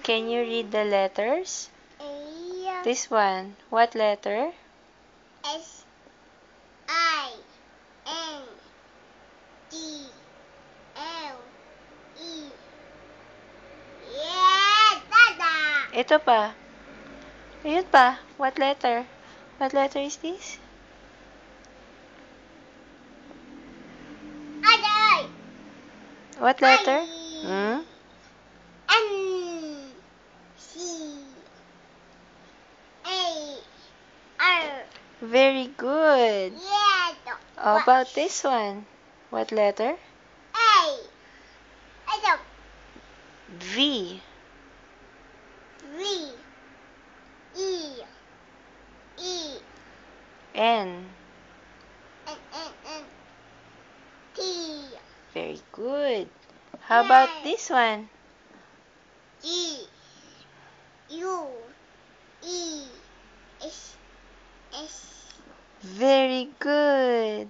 Can you read the letters? A. This one. What letter? S. I. N. T. L. E. Yeah, Dada. Ito pa. Ayun pa. What letter? What letter is this? Aday. What letter? Hmm? N. C. A. R. Very good. Yeah. How about this one? What letter? A. Ito. V. V. E. E. N. N. T. Very good. How about this one? G. U. E. S. Very good.